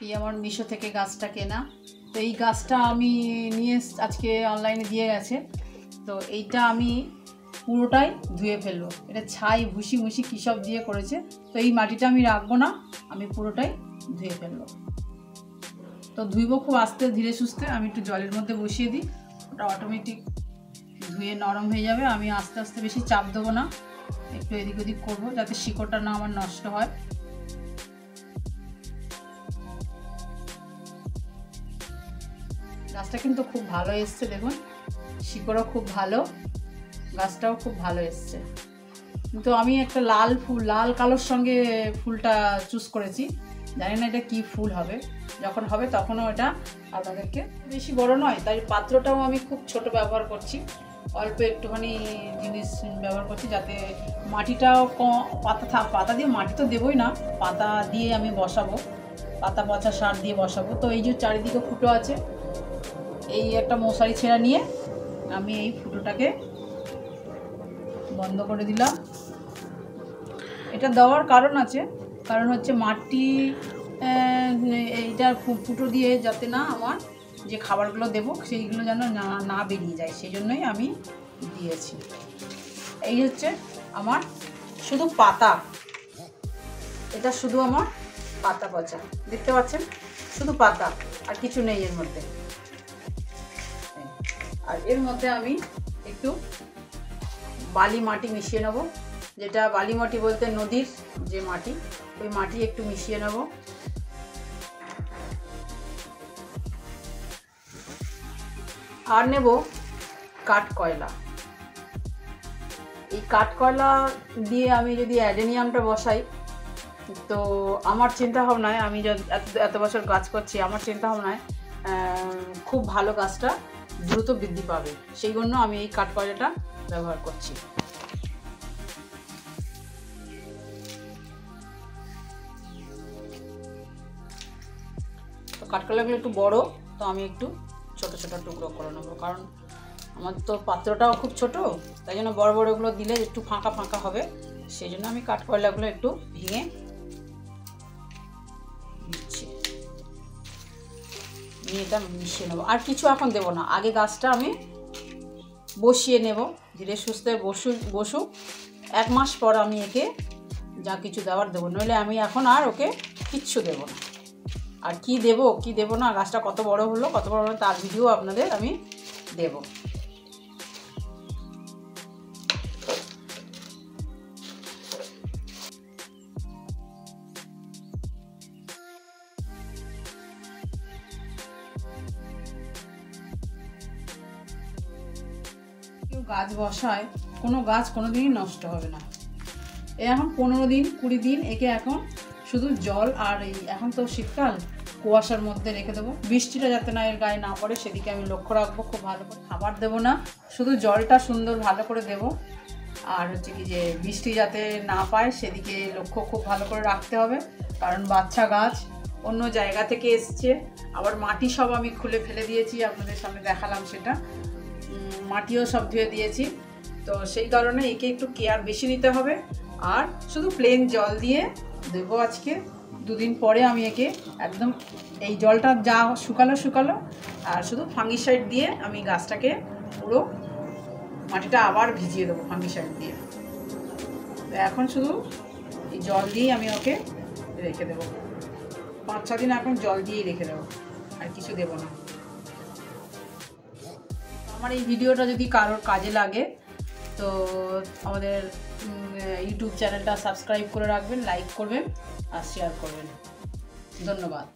এই আমার মিশো থেকে গাছটা কেনা। তো এই গাছটা আমি নিয়ে আজকে অনলাইনে দিয়ে গেছে। তো এইটা আমি পুরোটাই ধুয়ে ফেলবো। এটা ছাই ভুসি মুসি কী সব দিয়ে করেছে। তো এই মাটিটা আমি রাখবো না, আমি পুরোটাই ধুয়ে ফেলবো। তো ধুইব খুব আস্তে ধীরে সুস্থে। আমি একটু জলের মধ্যে বসিয়ে দিই, ওটা অটোমেটিক ধুয়ে নরম হয়ে যাবে। আমি আস্তে আস্তে বেশি চাপ দেবো না, একটু এদিক ওদিক করবো যাতে শিকড়টা না আমার নষ্ট হয়। গাছটা কিন্তু খুব ভালো এসছে, দেখুন শিকড়ও খুব ভালো, গাছটাও খুব ভালো এসছে। কিন্তু আমি একটা লাল ফুল, লাল কালোর সঙ্গে ফুলটা চুজ করেছি। জানি না এটা কি ফুল হবে, যখন হবে তখনও এটা আপনাদেরকে। বেশি বড় নয়, তাই পাত্রটাও আমি খুব ছোট ব্যবহার করছি, অল্প একটুখানি জিনিস ব্যবহার করছি যাতে মাটিটাও পাতা দিয়ে মাটি তো দেবই না, পাতা দিয়ে আমি বসাবো, পাতা পচা সার দিয়ে বসাবো। তো এই যে চারিদিকে ফুটো আছে, এই একটা মশারি ছেঁড়া নিয়ে আমি এই ফুটোটাকে বন্ধ করে দিলাম। এটা দেওয়ার কারণ আছে, কারণ হচ্ছে মাটি এইটার ফুটো দিয়ে যাতে না আমার যে খাবারগুলো দেবো সেইগুলো যেন না বেরিয়ে যায়, সেই জন্যই আমি দিয়েছি। এই হচ্ছে আমার শুধু পাতা, এটা শুধু আমার পাতা পচা, দেখতে পাচ্ছেন শুধু পাতা আর কিছু নেই এর মধ্যে। আর এর মধ্যে আমি একটু বালি মাটি মিশিয়ে নেব, যেটা বালি মাটি বলতে নদীর যে মাটি, ওই মাটি একটু মিশিয়ে নেব। আর নেব কাঠ কয়লা। এই কাঠ কয়লা দিয়ে আমি যদি অ্যাডেনিয়ামটা বসাই, তো আমার চিন্তা ভাবনায়, আমি এত বছর গাছ করছি, আমার চিন্তা ভাবনায় খুব ভালো গাছটা দ্রুত বৃদ্ধি পাবে, সেই জন্য আমি এই কাঠ কয়লাটা ব্যবহার করছি। তো কাঠকলাগুলো একটু বড়, তো আমি একটু ছোট ছোট টুকরো করে নেবো, কারণ আমার তো পাত্রটাও খুব ছোট, তাই জন্য বড় বড়গুলো দিলে একটু ফাঁকা ফাঁকা হবে, সেই জন্য আমি কাঠকয়লাগুলো একটু ভেঙে দিচ্ছি, নিয়ে এটা মিশিয়ে নেবো। আর কিছু এখন দেবো না, আগে গাছটা আমি বসিয়ে নেব, ধীরে সুস্থে বসুক। 1 মাস পর আমি একে যা কিছু দেওয়ার দেবো, নইলে আমি এখন আর ওকে কিচ্ছু দেবো না। আর কি দেবো না, গাছটা কত বড় হলো তার ভিডিও আপনাদের আমি দেব। কেউ গাছ বসায়, কোনো গাছ কোনোদিনই নষ্ট হবে না। এখন 15 দিন 20 দিন একে এখন শুধু জল আর এই, এখন তো শীতকাল, কুয়াশার মধ্যে রেখে দেবো, বৃষ্টিটা যাতে না এর গায়ে না পড়ে সেদিকে আমি লক্ষ্য রাখবো খুব ভালো করে। খাবার দেবো না, শুধু জলটা সুন্দর ভালো করে দেবো। আর হচ্ছে কি যে বৃষ্টি যাতে না পায় সেদিকে লক্ষ্য খুব ভালো করে রাখতে হবে, কারণ বাচ্চা গাছ অন্য জায়গা থেকে এসছে। আবার মাটি সব আমি খুলে ফেলে দিয়েছি, আপনাদের সামনে দেখালাম সেটা, মাটিও সব ধুয়ে দিয়েছি। তো সেই কারণে একে একটু কেয়ার বেশি নিতে হবে। আর শুধু প্লেন জল দিয়ে দেবো আজকে, 2 দিন পরে আমি একে একদম এই জলটা যা শুকালো, আর শুধু ফাঙ্গিসাইড দিয়ে আমি গাছটাকে পুরো মাটিটা আবার ভিজিয়ে দেবো ফাঙ্গিসাইড দিয়ে। তো এখন শুধু এই জল দিয়েই আমি ওকে রেখে দেবো, 5-6 দিন এখন জল দিয়েই রেখে দেবো, আর কিছু দেবো না। আমার এই ভিডিওটা যদি কারোর কাজে লাগে তো আমাদের ইউটিউব চ্যানেলটা সাবস্ক্রাইব করে রাখবেন, লাইক করবেন আর শেয়ার করবেন। ধন্যবাদ।